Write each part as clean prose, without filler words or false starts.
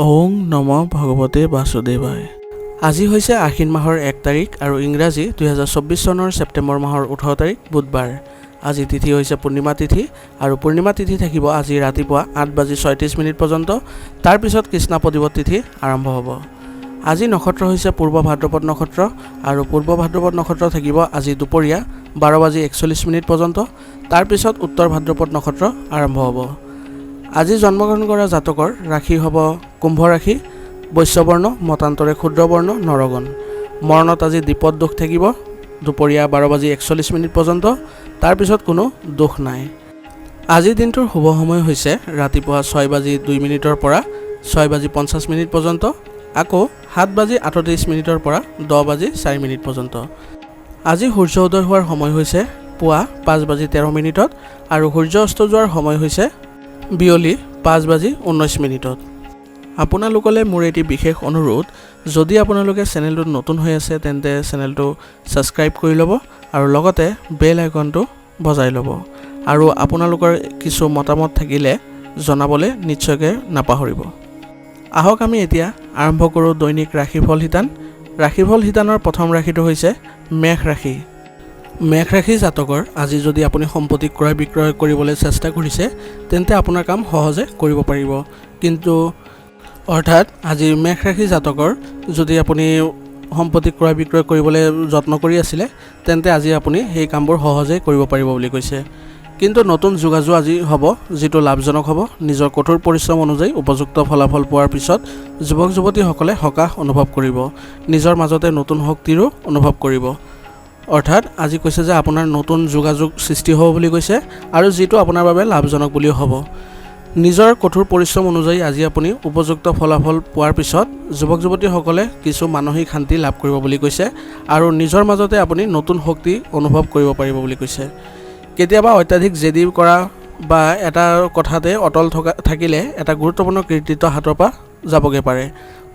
ওং নম ভগৱতে বাসুদেৱায়। আজি হৈছে আশ্বিন মাহৰ 1 তাৰিখ আৰু ইংৰাজী 2024 চনৰ ছেপ্টেম্বৰ মাহৰ 18 তাৰিখ বুধবাৰ। আজি তিথি হৈছে পূৰ্ণিমা তিথি আৰু পূৰ্ণিমা তিথি থাকিব আজি ৰাতিপুৱা 8:36 পৰ্যন্ত। তাৰ পিছত কৃষ্ণা প্ৰতিপদ তিথি আৰম্ভ হ'ব। আজি নক্ষত্ৰ হৈছে পূৰ্ব ভাদ্ৰপদ নক্ষত্ৰ আৰু পূৰ্ব ভাদ্ৰপদ নক্ষত্ৰ থাকিব আজি দুপৰীয়া 12:41 পৰ্যন্ত। তাৰ পিছত উত্তৰ ভাদ্ৰপদ নক্ষত্ৰ আৰম্ভ হ'ব। আজি জন্মগ্ৰহণ কৰা জাতকৰ ৰাশি হ'ব কুম্ভ ৰাশি, বৈশ্যবৰ্ণ, মতান্তৰে ক্ষুদ্ৰবৰ্ণ, নৰগণ। মৰণত আজি দ্বিপদ দোষ থাকিব দুপৰীয়া 12:41 পৰ্যন্ত। তাৰ পিছত কোনো দোষ নাই। আজিৰ দিনটোৰ শুভ সময় হৈছে ৰাতিপুৱা 6:02 পৰা 6:50 পৰ্যন্ত, আকৌ 7:38 পৰা 10:04 পৰ্যন্ত। আজি সূৰ্য উদয় হোৱাৰ সময় হৈছে পুৱা 5:13 আৰু সূৰ্য অস্ত যোৱাৰ সময় হৈছে বিয়লি 5:19। আপোনালোকলৈ মোৰ এটি বিশেষ অনুৰোধ, যদি আপোনালোকে চেনেলটোত নতুন হৈ আছে তেন্তে চেনেলটো ছাবস্ক্ৰাইব কৰি ল'ব আৰু লগতে বেল আইকনটো বজাই ল'ব আৰু আপোনালোকৰ কিছু মতামত থাকিলে জনাবলৈ নিশ্চয়কৈ নাপাহৰিব। আহক আমি এতিয়া আৰম্ভ কৰোঁ দৈনিক ৰাশিফল শিতান। ৰাশিফল শিতানৰ প্ৰথম ৰাশিটো হৈছে মেষ ৰাশি। মেষ ৰাশি জাতকৰ আজি যদি আপুনি সম্পত্তি ক্ৰয় বিক্ৰয় কৰিবলৈ চেষ্টা কৰিছে তেন্তে আপোনাৰ কাম সহজে কৰিব পাৰিব। কিন্তু অৰ্থাৎ আজি মেষ ৰাশি জাতকৰ যদি আপুনি সম্পত্তি ক্ৰয় বিক্ৰয় কৰিবলৈ যত্ন কৰি আছিলে তেন্তে আজি আপুনি সেই কামবোৰ সহজেই কৰিব পাৰিব বুলি কৈছে। কিন্তু নতুন যোগাযোগ আজি হ'ব যিটো লাভজনক হ'ব। নিজৰ কঠোৰ পৰিশ্ৰম অনুযায়ী উপযুক্ত ফলাফল পোৱাৰ পিছত যুৱক যুৱতীসকলে সকাহ অনুভৱ কৰিব। নিজৰ মাজতে নতুন শক্তিৰো অনুভৱ কৰিব। অৰ্থাৎ আজি কৈছে যে আপোনাৰ নতুন যোগাযোগ সৃষ্টি হ'ব বুলি কৈছে আৰু যিটো আপোনাৰ বাবে লাভজনক বুলিও হ'ব। নিজৰ কঠোৰ পৰিশ্ৰম অনুযায়ী আজি আপুনি উপযুক্ত ফলাফল পোৱাৰ পিছত যুৱক যুৱতীসকলে কিছু মানসিক শান্তি লাভ কৰিব বুলি কৈছে আৰু নিজৰ মাজতে আপুনি নতুন শক্তি অনুভৱ কৰিব পাৰিব বুলি কৈছে। কেতিয়াবা অত্যাধিক জেদী কৰা বা এটা কথাতে অটল থাকিলে এটা গুৰুত্বপূৰ্ণ কৃতিত্ব হাতৰ পৰা যাবগৈ পাৰে।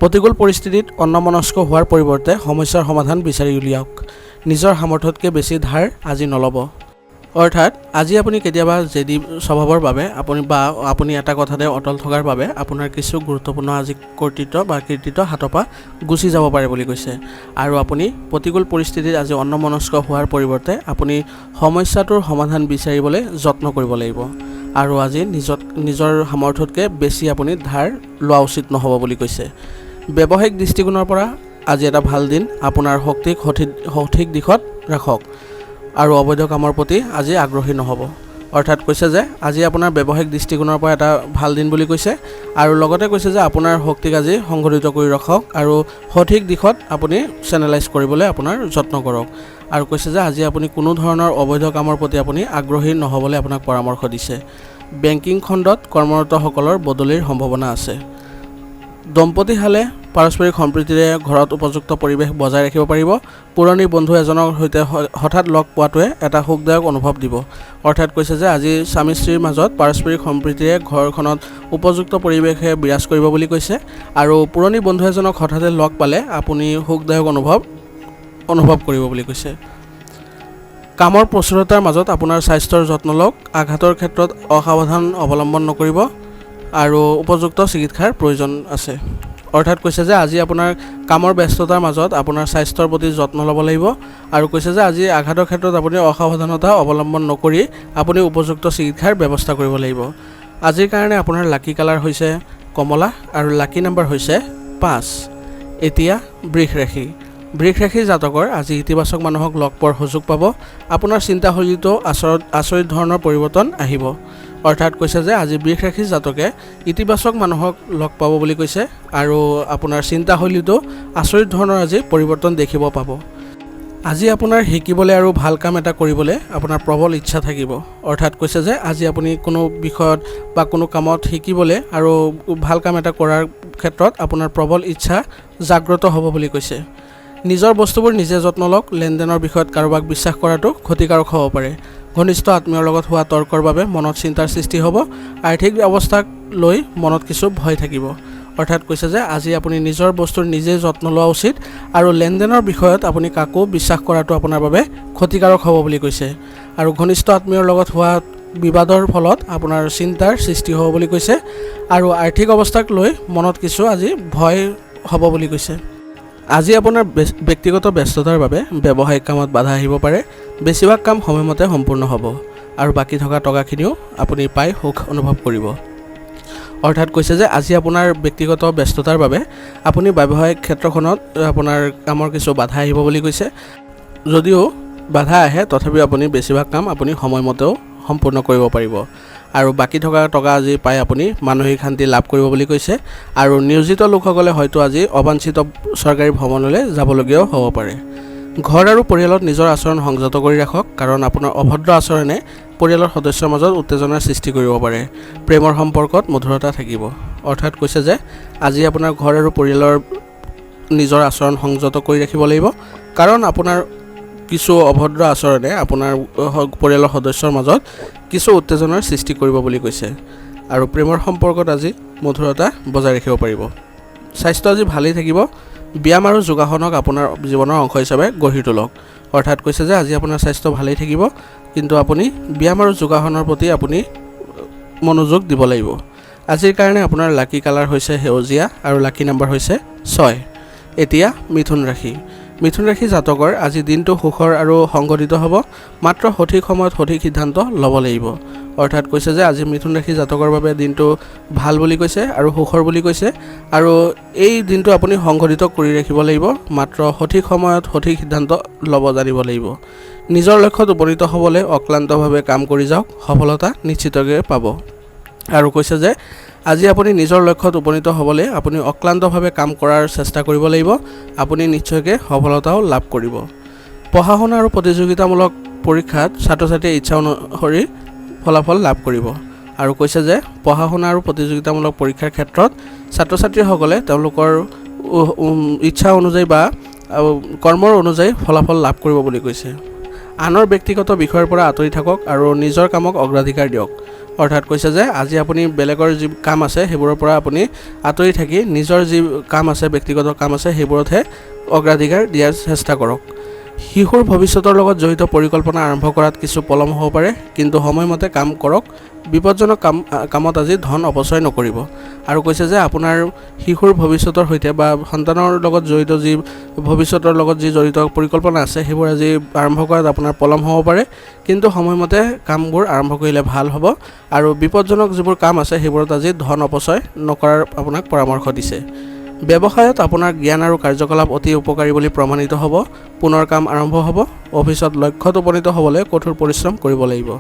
প্ৰতিকূল পৰিস্থিতিত অন্যমনস্ক হোৱাৰ পৰিৱৰ্তে সমস্যাৰ সমাধান বিচাৰি উলিয়াওক। নিজৰ সামৰ্থ্যতকৈ বেছি ধাৰ আজি নল'ব। অৰ্থাৎ আজি আপুনি কেতিয়াবা জেদী স্বভাৱৰ বাবে আপুনি এটা কথাতে অটল থকাৰ বাবে আপোনাৰ কিছু গুৰুত্বপূৰ্ণ আজি কৃতিত্ব হাতৰ পৰা গুচি যাব পাৰে বুলি কৈছে। আৰু আপুনি প্ৰতিকূল পৰিস্থিতিত আজি অন্যমনস্ক হোৱাৰ পৰিৱৰ্তে আপুনি সমস্যাটোৰ সমাধান বিচাৰিবলৈ যত্ন কৰিব লাগিব আৰু আজি নিজৰ সামৰ্থ্যতকৈ বেছি আপুনি ধাৰ লোৱা উচিত নহ'ব বুলি কৈছে। ব্যৱসায়িক দৃষ্টিকোণৰ পৰা আজি এটা ভাল দিন। আপোনাৰ শক্তিক সঠিক দিশত ৰাখক আৰু অবৈধ কামৰ প্ৰতি আজি আগ্ৰহী নহ'ব। অৰ্থাৎ কৈছে যে আজি আপোনাৰ ব্যৱসায়িক দৃষ্টিকোণৰ পৰা এটা ভাল দিন বুলি কৈছে আৰু লগতে কৈছে যে আপোনাৰ শক্তিক আজি সংগঠিত কৰি ৰাখক আৰু সঠিক দিশত আপুনি চেনেলাইজ কৰিবলৈ আপোনাৰ যত্ন কৰক। আৰু কৈছে যে আজি আপুনি কোনো ধৰণৰ অবৈধ কামৰ প্ৰতি আপুনি আগ্ৰহী নহ'বলৈ আপোনাক পৰামৰ্শ দিছে। বেংকিং খণ্ডত কৰ্মৰতসকলৰ বদলিৰ সম্ভাৱনা আছে। দম্পতীহালে পাৰস্পৰিক সম্প্ৰীতিৰে ঘৰত উপযুক্ত পৰিৱেশ বজাই ৰাখিব পাৰিব। পুৰণি বন্ধু এজনৰ সৈতে হঠাৎ লগ পোৱাটোৱে এটা সুখদায়ক অনুভৱ দিব। অৰ্থাৎ কৈছে যে আজি স্বামী স্ত্ৰীৰ মাজত পাৰস্পৰিক সম্প্ৰীতিৰে ঘৰখনত উপযুক্ত পৰিৱেশে বিৰাজ কৰিব বুলি কৈছে আৰু পুৰণি বন্ধু এজনক হঠাতে লগ পালে আপুনি সুখদায়ক অনুভৱ কৰিব বুলি কৈছে। কামৰ প্ৰচুৰতাৰ মাজত আপোনাৰ স্বাস্থ্যৰ যত্ন লওক। আঘাতৰ ক্ষেত্ৰত অসাৱধান অৱলম্বন নকৰিব আৰু উপযুক্ত চিকিৎসাৰ প্ৰয়োজন আছে। অৰ্থাৎ কৈছে যে আজি আপোনাৰ কামৰ ব্যস্ততাৰ মাজত আপোনাৰ স্বাস্থ্যৰ প্ৰতি যত্ন ল'ব লাগিব আৰু কৈছে যে আজি আঘাতৰ ক্ষেত্ৰত আপুনি অসাৱধানতা অৱলম্বন নকৰি আপুনি উপযুক্ত চিকিৎসাৰ ব্যৱস্থা কৰিব লাগিব। আজিৰ কাৰণে আপোনাৰ লাকি কালাৰ হৈছে কমলা আৰু লাকি নাম্বাৰ হৈছে 5। এতিয়া বৃষ ৰাশি। বৃষ ৰাশিৰ জাতকৰ আজি ইতিবাচক মানুহক লগ পোৱাৰ সুযোগ পাব। আপোনাৰ চিন্তাশৈলীতো আচৰিত ধৰণৰ পৰিৱৰ্তন আহিব। অৰ্থাৎ কৈছে যে আজি বৃষ ৰাশিৰ জাতকে ইতিবাচক মানুহক লগ পাব বুলি কৈছে আৰু আপোনাৰ চিন্তাশৈলীতো আচৰিত ধৰণৰ আজি পৰিৱৰ্তন দেখিব পাব। আজি আপোনাৰ শিকিবলৈ আৰু ভাল কাম এটা কৰিবলৈ আপোনাৰ প্ৰবল ইচ্ছা থাকিব। অৰ্থাৎ কৈছে যে আজি আপুনি কোনো বিষয়ত বা কোনো কামত শিকিবলৈ আৰু ভাল কাম এটা কৰাৰ ক্ষেত্ৰত আপোনাৰ প্ৰবল ইচ্ছা জাগ্ৰত হ'ব বুলি কৈছে। নিজৰ বস্তুবোৰ নিজে যত্ন লওক। লেনদেনৰ বিষয়ত কাৰোবাক বিশ্বাস কৰাটো ক্ষতিকাৰক হ'ব পাৰে। ঘনিষ্ঠ আত্মীয়ৰ লগত হোৱা তৰ্কৰ বাবে মনত চিন্তাৰ সৃষ্টি হ'ব। আৰ্থিক অৱস্থাক লৈ মনত কিছু ভয় থাকিব। অৰ্থাৎ কৈছে যে আজি আপুনি নিজৰ বস্তুৰ নিজে যত্ন লোৱা উচিত আৰু লেনদেনৰ বিষয়ত আপুনি কাকো বিশ্বাস কৰাটো আপোনাৰ বাবে ক্ষতিকাৰক হ'ব বুলি কৈছে। আৰু ঘনিষ্ঠ আত্মীয়ৰ লগত হোৱা বিবাদৰ ফলত আপোনাৰ চিন্তাৰ সৃষ্টি হ'ব বুলি কৈছে আৰু আৰ্থিক অৱস্থাক লৈ মনত কিছু আজি ভয় হ'ব বুলি কৈছে। আজি আপোনাৰ ব্যক্তিগত ব্যস্ততাৰ বাবে ব্যৱসায়িক কামত বাধা আহিব পাৰে। বেছিভাগ কাম সময়মতে সম্পূৰ্ণ হ'ব আৰু বাকী থকা টকাখিনিও আপুনি পাই সুখ অনুভৱ কৰিব। অৰ্থাৎ কৈছে যে আজি আপোনাৰ ব্যক্তিগত ব্যস্ততাৰ বাবে আপুনি ব্যৱসায়িক ক্ষেত্ৰখনত আপোনাৰ কামৰ কিছু বাধা আহিব বুলি কৈছে। যদিও বাধা আহে তথাপিও আপুনি বেছিভাগ কাম আপুনি সময়মতেও সম্পূৰ্ণ কৰিব পাৰিব আৰু বাকী থকা টকা আজি পাই আপুনি মানসিক শান্তি লাভ কৰিব বুলি কৈছে। আৰু নিয়োজিত লোকসকলে হয়তো আজি অবাঞ্ছিত চৰকাৰী ভ্ৰমণলৈ যাবলগীয়াও হ'ব পাৰে। ঘৰ আৰু পৰিয়ালত নিজৰ আচৰণ সংযত কৰি ৰাখক, কাৰণ আপোনাৰ অভদ্ৰ আচৰণে পৰিয়ালৰ সদস্যৰ মাজত উত্তেজনাৰ সৃষ্টি কৰিব পাৰে। প্ৰেমৰ সম্পৰ্কত মধুৰতা থাকিব। অৰ্থাৎ কৈছে যে আজি আপোনাৰ ঘৰ আৰু পৰিয়ালৰ নিজৰ আচৰণ সংযত কৰি ৰাখিব লাগিব, কাৰণ আপোনাৰ কিছু অভদ্ৰ আচৰণে আপোনাৰ পৰিয়ালৰ সদস্যৰ মাজত কিছু উত্তেজনাৰ সৃষ্টি কৰিব বুলি কৈছে। আৰু প্ৰেমৰ সম্পৰ্কত আজি মধুৰতা বজাই ৰাখিব পাৰিব। স্বাস্থ্য আজি ভালেই থাকিব। ব্যায়াম আৰু যোগাসনক আপোনাৰ জীৱনৰ অংশ হিচাপে গঢ়ি তোলক। অৰ্থাৎ কৈছে যে আজি আপোনাৰ স্বাস্থ্য ভালেই থাকিব, কিন্তু আপুনি ব্যায়াম আৰু যোগাসনৰ প্ৰতি আপুনি মনোযোগ দিব লাগিব। আজিৰ কাৰণে আপোনাৰ লাকি কালাৰ হৈছে সেউজীয়া আৰু লাকি নাম্বাৰ হৈছে 6। এতিয়া মিথুন ৰাশি। মিথুন ৰাশি জাতকৰ আজি দিনটো সুখৰ আৰু সংগঠিত হ'ব, মাত্ৰ সঠিক সময়ত সঠিক সিদ্ধান্ত ল'ব লাগিব। অৰ্থাৎ কৈছে যে আজি মিথুন ৰাশি জাতকৰ বাবে দিনটো ভাল বুলি কৈছে আৰু সুখৰ বুলি কৈছে। আৰু এই দিনটো আপুনি সংগঠিত কৰি ৰাখিব লাগিব, মাত্ৰ সঠিক সময়ত সঠিক সিদ্ধান্ত ল'ব জানিব লাগিব। নিজৰ লক্ষ্যত উপনীত হ'বলৈ অক্লান্তভাৱে কাম কৰি যাওক, সফলতা নিশ্চিতভাৱে পাব। আৰু কৈছে যে আজি আপুনি নিজৰ লক্ষ্যত উপনীত হ'বলৈ আপুনি অক্লান্তভাৱে কাম কৰাৰ চেষ্টা কৰিব লাগিব, আপুনি নিশ্চয়কৈ সফলতাও লাভ কৰিব। পঢ়া শুনা আৰু প্ৰতিযোগিতামূলক পৰীক্ষাত ছাত্ৰ ছাত্ৰীয়ে ইচ্ছা অনুসৰি ফলাফল লাভ কৰিব। আৰু কৈছে যে পঢ়া শুনা আৰু প্ৰতিযোগিতামূলক পৰীক্ষাৰ ক্ষেত্ৰত ছাত্ৰ ছাত্ৰীসকলে তেওঁলোকৰ ইচ্ছা অনুযায়ী বা কৰ্মৰ অনুযায়ী ফলাফল লাভ কৰিব বুলি কৈছে। আনৰ ব্যক্তিগত বিষয়ৰ পৰা আঁতৰি থাকক আৰু নিজৰ কামক অগ্ৰাধিকাৰ দিয়ক। অৰ্থাৎ কৈছে যে আজি আপুনি বেলেগৰ যি কাম আছে সেইবোৰৰ পৰা আপুনি আঁতৰি থাকি নিজৰ যি কাম আছে, ব্যক্তিগত কাম আছে, সেইবোৰতহে অগ্ৰাধিকাৰ দিয়াৰ চেষ্টা কৰক। শিশুৰ ভৱিষ্যতৰ লগত জড়িত পৰিকল্পনা আৰম্ভ কৰাত কিছু পলম হ'ব পাৰে, কিন্তু সময়মতে কাম কৰক। বিপদজনক কামত আজি ধন অপচয় নকৰিব। আৰু কৈছে যে আপোনাৰ শিশুৰ ভৱিষ্যতৰ সৈতে বা সন্তানৰ লগত জড়িত যি ভৱিষ্যতৰ লগত যি জড়িত পৰিকল্পনা আছে সেইবোৰ আজি আৰম্ভ কৰাত আপোনাৰ পলম হ'ব পাৰে, কিন্তু সময়মতে কামবোৰ আৰম্ভ কৰিলে ভাল হ'ব। আৰু বিপদজনক যিবোৰ কাম আছে সেইবোৰত আজি ধন অপচয় নকৰাৰ আপোনাক পৰামৰ্শ দিছে। ব্যৱসায়ত আপোনাৰ জ্ঞান আৰু কাৰ্যকলাপ অতি উপকাৰী বুলি প্ৰমাণিত হ'ব। পুনৰ কাম আৰম্ভ হ'ব। অফিচত লক্ষ্যত উপনীত হ'বলৈ কঠোৰ পৰিশ্ৰম কৰিব লাগিব।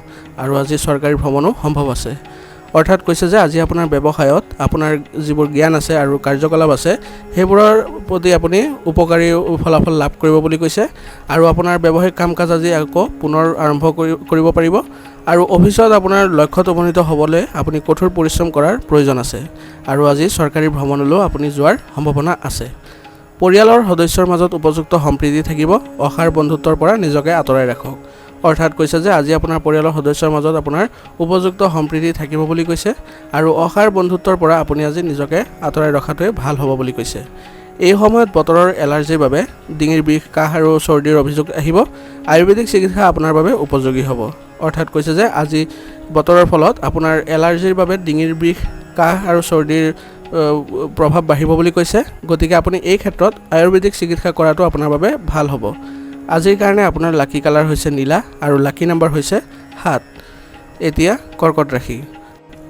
আৰু আজি চৰকাৰী ভ্ৰমণো সম্ভৱ আছে। অৰ্থাৎ কৈছে যে আজি আপোনাৰ ব্যৱসায়ত আপোনাৰ যিবোৰ জ্ঞান আছে আৰু কাৰ্যকলাপ আছে সেইবোৰৰ প্ৰতি আপুনি উপকাৰী ফলাফল লাভ কৰিব বুলি কৈছে। আৰু আপোনাৰ ব্যৱসায়িক কাম কাজ আজি আকৌ পুনৰ আৰম্ভ কৰিব পাৰিব। আৰু অফিচত আপোনাৰ লক্ষ্যত উপনীত হ'বলৈ আপুনি কঠোৰ পৰিশ্ৰম কৰাৰ প্ৰয়োজন আছে। আৰু আজি চৰকাৰী ভ্ৰমণলৈও আপুনি যোৱাৰ সম্ভাৱনা আছে। পৰিয়ালৰ সদস্যৰ মাজত উপযুক্ত সম্প্ৰীতি থাকিব। অসাৰ বন্ধুত্বৰ পৰা নিজকে আঁতৰাই ৰাখক। অৰ্থাৎ কৈছে যে আজি আপোনাৰ পৰিয়ালৰ সদস্যৰ মাজত আপোনাৰ উপযুক্ত সম্প্ৰীতি থাকিব বুলি কৈছে। আৰু অসাৰ বন্ধুত্বৰ পৰা আপুনি আজি নিজকে আঁতৰাই ৰখাটোৱে ভাল হ'ব বুলি কৈছে। এই সময়ত বতৰৰ এলাৰ্জিৰ বাবে ডিঙিৰ বিষ, কাহ আৰু চৰ্দিৰ অভিযোগ আহিব। আয়ুৰ্বেদিক চিকিৎসা আপোনাৰ বাবে উপযোগী হ'ব। অৰ্থাৎ কৈছে যে আজি বতৰৰ ফলত আপোনাৰ এলাৰ্জিৰ বাবে ডিঙিৰ বিষ, কাহ আৰু চৰ্দিৰ প্ৰভাৱ বাঢ়িব বুলি কৈছে। গতিকে আপুনি এই ক্ষেত্ৰত আয়ুৰ্বেদিক চিকিৎসা কৰাটো আপোনাৰ বাবে ভাল হ'ব। আজিৰ কাৰণে আপোনাৰ লাকি কালাৰ হৈছে নীলা আৰু লাকি নাম্বাৰ হৈছে 7। এতিয়া কৰ্কট ৰাশি।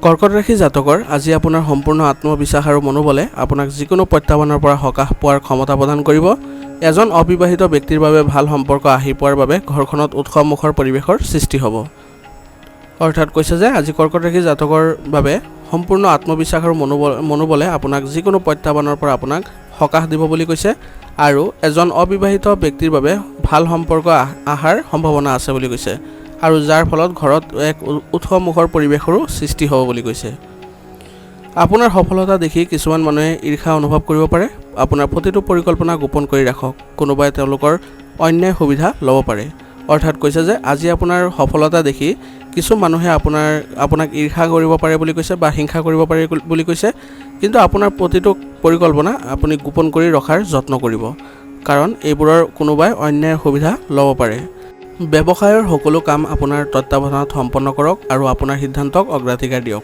কৰ্কট ৰাশি জাতকৰ আজি আপোনাৰ সম্পূৰ্ণ আত্মবিশ্বাস আৰু মনোবলে আপোনাক যিকোনো প্ৰত্যাহ্বানৰ পৰা সকাহ পোৱাৰ ক্ষমতা প্ৰদান কৰিব। এজন অবিবাহিত ব্যক্তিৰ বাবে ভাল সম্পৰ্ক আহি পোৱাৰ বাবে ঘৰখনত উৎসৱমুখৰ পৰিৱেশৰ সৃষ্টি হ'ব। অৰ্থাৎ কৈছে যে আজি কৰ্কট ৰাশি জাতকৰ বাবে সম্পূৰ্ণ আত্মবিশ্বাস আৰু মনোবলে আপোনাক যিকোনো প্ৰত্যাহ্বানৰ পৰা আপোনাক সকাহ দিব বুলি কৈছে। আৰু এজন অবিবাহিত ব্যক্তিৰ বাবে ভাল সম্পৰ্ক অহাৰ সম্ভাৱনা আছে বুলি কৈছে। আৰু যাৰ ফলত ঘৰত এক উৎসৱমুখৰ পৰিৱেশৰো সৃষ্টি হ'ব বুলি কৈছে। আপোনাৰ সফলতা দেখি কিছুমান মানুহে ঈৰ্ষা অনুভৱ কৰিব পাৰে। আপোনাৰ প্ৰতিটো পৰিকল্পনা গোপন কৰি ৰাখক। কোনোবাই তেওঁলোকৰ অন্যায় সুবিধা ল'ব পাৰে। অৰ্থাৎ কৈছে যে আজি আপোনাৰ সফলতা দেখি কিছু মানুহে আপোনাক ঈৰ্ষা কৰিব পাৰে বুলি কৈছে বা হিংসা কৰিব পাৰে বুলি কৈছে। কিন্তু আপোনাৰ প্ৰতিটো পৰিকল্পনা আপুনি গোপন কৰি ৰখাৰ যত্ন কৰিব, কাৰণ এইবোৰৰ কোনোবাই অন্যায় সুবিধা ল'ব পাৰে। ব্যৱসায়ৰ সকলো কাম আপোনাৰ তত্ত্বাৱধানত সম্পন্ন কৰক আৰু আপোনাৰ সিদ্ধান্তক অগ্ৰাধিকাৰ দিয়ক।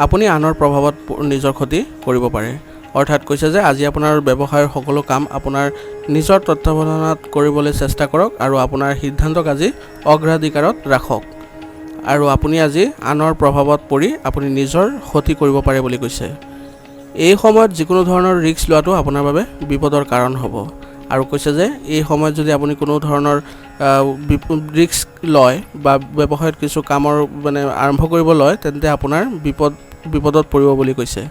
আপুনি আনৰ প্ৰভাৱত নিজৰ ক্ষতি কৰিব পাৰে। অৰ্থাৎ কৈছে যে আজি আপোনাৰ ব্যৱসায়ৰ সকলো কাম আপোনাৰ নিজৰ তত্ত্বাৱধানত কৰিবলৈ চেষ্টা কৰক আৰু আপোনাৰ সিদ্ধান্তক আজি অগ্ৰাধিকাৰত ৰাখক। আৰু আপুনি আজি আনৰ প্ৰভাৱত পৰি আপুনি নিজৰ ক্ষতি কৰিব পাৰে বুলি কৈছে। এই সময়ত যিকোনো ধৰণৰ ৰিস্ক লোৱাটো আপোনাৰ বাবে বিপদৰ কাৰণ হ'ব। আৰু কৈছে যে এই সময়ত যদি আপুনি কোনো ধৰণৰ ৰিস্ক লয় বা ব্যৱসায়ত কিছু কামৰ আৰম্ভ কৰিব লয় তেন্তে আপোনাৰ বিপদত পৰিব বুলি কৈছে।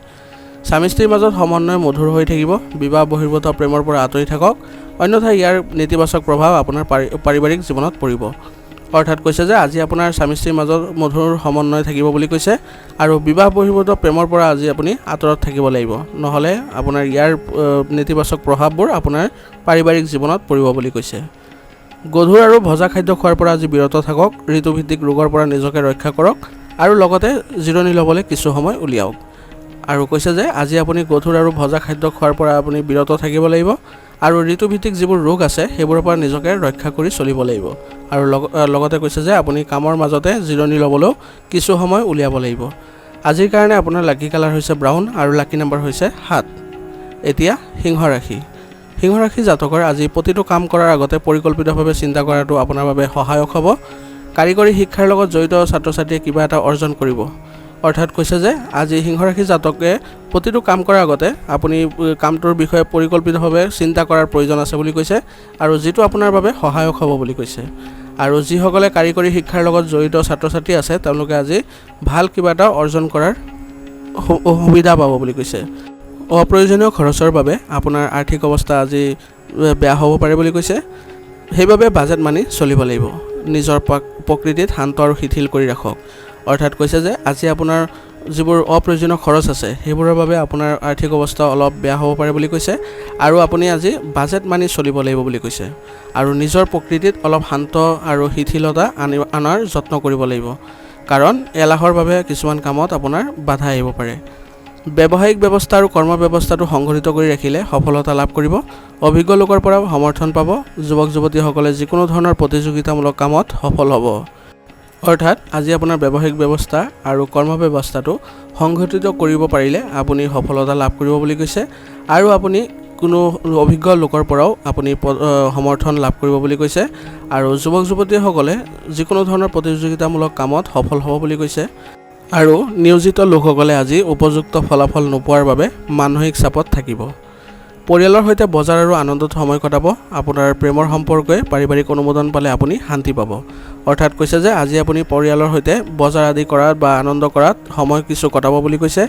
স্বামী স্ত্ৰীৰ মাজত সমন্বয় মধুৰ হৈ থাকিব। বিবাহ বহিৰ্ভূত প্ৰেমৰ পৰা আঁতৰি থাকক, অন্যথা ইয়াৰ নেতিবাচক প্ৰভাৱ আপোনাৰ পাৰিবাৰিক জীৱনত পৰিব। অৰ্থাৎ কৈছে যে আজি আপোনাৰ স্বামী স্ত্ৰীৰ মাজত মধুৰ সমন্বয় থাকিব বুলি কৈছে আৰু বিবাহ বহিৰ্ভূত প্ৰেমৰ পৰা আজি আপুনি আঁতৰত থাকিব লাগিব, নহ'লে আপোনাৰ ইয়াৰ নেতিবাচক প্ৰভাৱবোৰ আপোনাৰ পাৰিবাৰিক জীৱনত পৰিব বুলি কৈছে। গধুৰ আৰু ভজা খাদ্য খোৱাৰ পৰা আজি বিৰত থাকক। ঋতুভিত্তিক ৰোগৰ পৰা নিজকে ৰক্ষা কৰক আৰু লগতে জিৰণি ল'বলৈ কিছু সময় উলিয়াওক। আৰু কৈছে যে আজি আপুনি গধুৰ আৰু ভজা খাদ্য খোৱাৰ পৰা আপুনি বিৰত থাকিব লাগিব আৰু ঋতুভিত্তিক যিবোৰ ৰোগ আছে সেইবোৰৰ পৰা নিজকে ৰক্ষা কৰি চলিব লাগিব। আৰু লগতে কৈছে যে আপুনি কামৰ মাজতে জিৰণি ল'বলৈও কিছু সময় উলিয়াব লাগিব। আজিৰ কাৰণে আপোনাৰ লাকি কালাৰ হৈছে ব্ৰাউন আৰু লাকি নম্বৰ হৈছে 7। এতিয়া সিংহ ৰাশি। সিংহ ৰাশি জাতকৰ আজি প্ৰতিটো কাম কৰাৰ আগতে পৰিকল্পিতভাৱে চিন্তা কৰাটো আপোনাৰ বাবে সহায়ক হ'ব। কাৰিকৰী শিক্ষাৰ লগত জড়িত ছাত্ৰ ছাত্ৰীয়ে কিবা এটা অৰ্জন কৰিব। অৰ্থাৎ কৈছে যে আজি সিংহ ৰাশি জাতকে প্ৰতিটো কাম কৰাৰ আগতে আপুনি কামটোৰ বিষয়ে পৰিকল্পিতভাৱে চিন্তা কৰাৰ প্ৰয়োজন আছে বুলি কৈছে আৰু যিটো আপোনাৰ বাবে সহায়ক হ'ব বুলি কৈছে। আৰু যিসকলে কাৰিকৰী শিক্ষাৰ লগত জড়িত ছাত্ৰ ছাত্ৰী আছে তেওঁলোকে আজি ভাল কিবা এটা অৰ্জন কৰাৰ সুবিধা পাব বুলি কৈছে। অপ্ৰয়োজনীয় খৰচৰ বাবে আপোনাৰ আৰ্থিক অৱস্থা আজি বেয়া হ'ব পাৰে বুলি কৈছে। সেইবাবে বাজেট মানি চলিব লাগিব। নিজৰ প্ৰকৃতিত শান্ত আৰু শিথিল কৰি ৰাখক। অৰ্থাৎ কৈছে যে আজি আপোনাৰ যিবোৰ অপ্ৰয়োজনীয় খৰচ আছে সেইবোৰৰ বাবে আপোনাৰ আৰ্থিক অৱস্থা অলপ বেয়া হ'ব পাৰে বুলি কৈছে আৰু আপুনি আজি বাজেট মানি চলিব লাগিব বুলি কৈছে। আৰু নিজৰ প্ৰকৃতিত অলপ শান্ত আৰু শিথিলতা আনাৰ যত্ন কৰিব লাগিব, কাৰণ এলাহৰ বাবে কিছুমান কামত আপোনাৰ বাধা আহিব পাৰে। ব্যৱসায়িক ব্যৱস্থা আৰু কৰ্ম ব্যৱস্থাটো সংগঠিত কৰি ৰাখিলে সফলতা লাভ কৰিব। অভিজ্ঞ লোকৰ পৰা সমৰ্থন পাব। যুৱক যুৱতীসকলে যিকোনো ধৰণৰ প্ৰতিযোগিতামূলক কামত সফল হ'ব। অৰ্থাৎ আজি আপোনাৰ ব্যৱসায়িক ব্যৱস্থা আৰু কৰ্ম ব্যৱস্থাটো সংগঠিত কৰিব পাৰিলে আপুনি সফলতা লাভ কৰিব বুলি কৈছে আৰু আপুনি কোনো অভিজ্ঞ লোকৰ পৰাও আপুনি সমৰ্থন লাভ কৰিব বুলি কৈছে। আৰু যুৱক যুৱতীসকলে যিকোনো ধৰণৰ প্ৰতিযোগিতামূলক কামত সফল হ'ব বুলি কৈছে। আৰু নিয়োজিত লোকসকলে আজি উপযুক্ত ফলাফল নোপোৱাৰ বাবে মানসিক চাপত থাকিব। পৰিয়ালৰ সৈতে বজাৰ আৰু আনন্দত সময় কটাব। আপোনাৰ প্ৰেমৰ সম্পৰ্কে পাৰিবাৰিক অনুমোদন পালে আপুনি শান্তি পাব। অৰ্থাৎ কৈছে যে আজি আপুনি পৰিয়ালৰ সৈতে বজাৰ আদি কৰাত বা আনন্দ কৰাত সময় কিছু কটাব বুলি কৈছে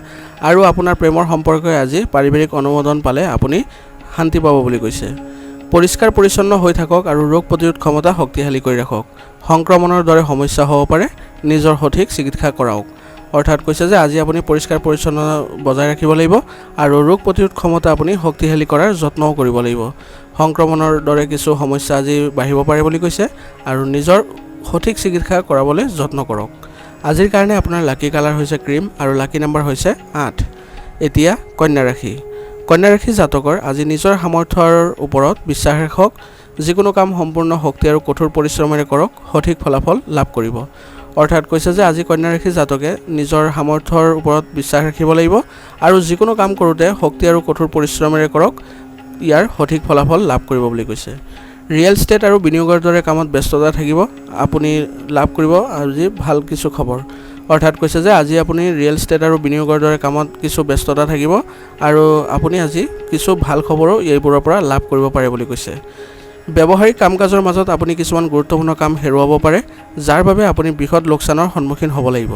আৰু আপোনাৰ প্ৰেমৰ সম্পৰ্কে আজি পাৰিবাৰিক অনুমোদন পালে আপুনি শান্তি পাব বুলি কৈছে। পৰিষ্কাৰ পৰিচ্ছন্ন হৈ থাকক আৰু ৰোগ প্ৰতিৰোধ ক্ষমতা শক্তিশালী কৰি ৰাখক। সংক্ৰমণৰ দৰে সমস্যা হ'ব পাৰে, নিজৰ সঠিক চিকিৎসা কৰাওক। অৰ্থাৎ কৈছে যে আজি আপুনি পৰিষ্কাৰ পৰিচ্ছন্নতা বজাই ৰাখিব লাগিব আৰু ৰোগ প্ৰতিৰোধ ক্ষমতা আপুনি শক্তিশালী কৰাৰ যত্নও কৰিব লাগিব। সংক্ৰমণৰ দৰে কিছু সমস্যা আজি বাঢ়িব পাৰে বুলি কৈছে আৰু নিজৰ সঠিক চিকিৎসা কৰাবলৈ যত্ন কৰক। আজিৰ কাৰণে আপোনাৰ লাকি কালাৰ হৈছে ক্ৰীম আৰু লাকি নম্বৰ হৈছে 8। এতিয়া কন্যা ৰাশি। কন্যা ৰাশি জাতকৰ আজি নিজৰ সামৰ্থ্যৰ ওপৰত বিশ্বাস ৰাখক। যিকোনো কাম সম্পূৰ্ণ শক্তি আৰু কঠোৰ পৰিশ্ৰমেৰে কৰক, সঠিক ফলাফল লাভ কৰিব। অৰ্থাৎ কৈছে যে আজি কন্যা ৰাশি জাতকে নিজৰ সামৰ্থ্যৰ ওপৰত বিশ্বাস ৰাখিব লাগিব আৰু যিকোনো কাম কৰোঁতে শক্তি আৰু কঠোৰ পৰিশ্ৰমেৰে কৰক, ইয়াৰ সঠিক ফলাফল লাভ কৰিব বুলি কৈছে। ৰিয়েল ষ্টেট আৰু বিনিয়োগৰ দৰে কামত ব্যস্ততা থাকিব, আপুনি লাভ কৰিব আজি ভাল কিছু খবৰ। অৰ্থাৎ কৈছে যে আজি আপুনি ৰিয়েল ষ্টেট আৰু বিনিয়োগৰ দৰে কামত কিছু ব্যস্ততা থাকিব আৰু আপুনি আজি কিছু ভাল খবৰো এইবোৰৰ পৰা লাভ কৰিব পাৰে বুলি কৈছে। ব্যৱহাৰিক কাম কাজৰ মাজত আপুনি কিছুমান গুৰুত্বপূৰ্ণ কাম হেৰুৱাব পাৰে, যাৰ বাবে আপুনি বৃহৎ লোকচানৰ সন্মুখীন হ'ব লাগিব।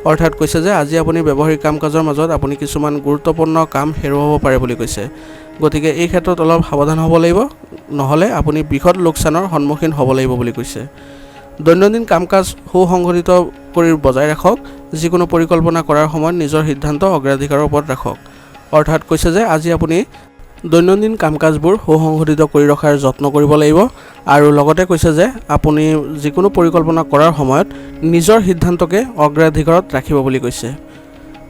অৰ্থাৎ কৈছে যে আজি আপুনি ব্যৱহাৰিক কাম কাজৰ মাজত আপুনি কিছুমান গুৰুত্বপূৰ্ণ কাম হেৰুৱাব পাৰে বুলি কৈছে। গতিকে এই ক্ষেত্ৰত অলপ সাৱধান হ'ব লাগিব, নহ'লে আপুনি বৃহৎ লোকচানৰ সন্মুখীন হ'ব লাগিব বুলি কৈছে। দৈনন্দিন কাম কাজ সুসংগঠিত কৰি বজাই ৰাখক। যিকোনো পৰিকল্পনা কৰাৰ সময়ত নিজৰ সিদ্ধান্ত অগ্ৰাধিকাৰৰ ওপৰত ৰাখক। অৰ্থাৎ কৈছে যে আজি আপুনি দৈনন্দিন কাম কাজবোৰ সুসংগঠিত কৰি ৰখাৰ যত্ন কৰিব লাগিব আৰু লগতে কৈছে যে আপুনি যিকোনো পৰিকল্পনা কৰাৰ সময়ত নিজৰ সিদ্ধান্তকে অগ্ৰাধিকাৰত ৰাখিব বুলি কৈছে।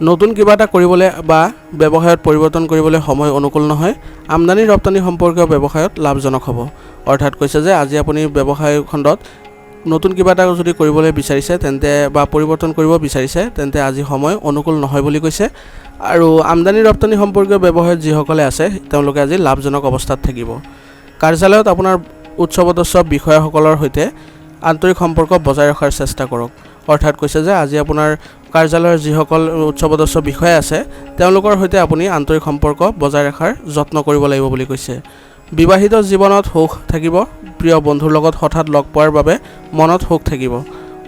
নতুন কিবা এটা কৰিবলৈ বা ব্যৱসায়ত পৰিৱৰ্তন কৰিবলৈ সময় অনুকূল নহয়। আমদানি ৰপ্তানি সম্পৰ্কীয় ব্যৱসায়ত লাভজনক হ'ব। অৰ্থাৎ কৈছে যে আজি আপুনি ব্যৱসায় খণ্ডত নতুন কিবা এটা যদি কৰিবলৈ বিচাৰিছে তেন্তে বা পৰিৱৰ্তন কৰিব বিচাৰিছে তেন্তে আজি সময় অনুকূল নহয় বুলি কৈছে আৰু আমদানি ৰপ্তানি সম্পৰ্কীয় ব্যৱসায়ত যিসকলে আছে তেওঁলোকে আজি লাভজনক অৱস্থাত থাকিব কাৰ্যালয়ত আপোনাৰ উচ্চপদস্থ বিষয়াসকলৰ সৈতে আন্তৰিক সম্পৰ্ক বজাই ৰখাৰ চেষ্টা কৰক অৰ্থাৎ কৈছে যে আজি আপোনাৰ কাৰ্যালয়ৰ যিসকল উচ্চপদস্থ বিষয়া আছে তেওঁলোকৰ সৈতে আপুনি আন্তৰিক সম্পৰ্ক বজাই ৰখাৰ যত্ন কৰিব লাগিব বুলি কৈছে বিবাহিত জীৱনত সুখ থাকিব প্ৰিয় বন্ধুৰ লগত হঠাৎ লগ পোৱাৰ বাবে মনত সুখ থাকিব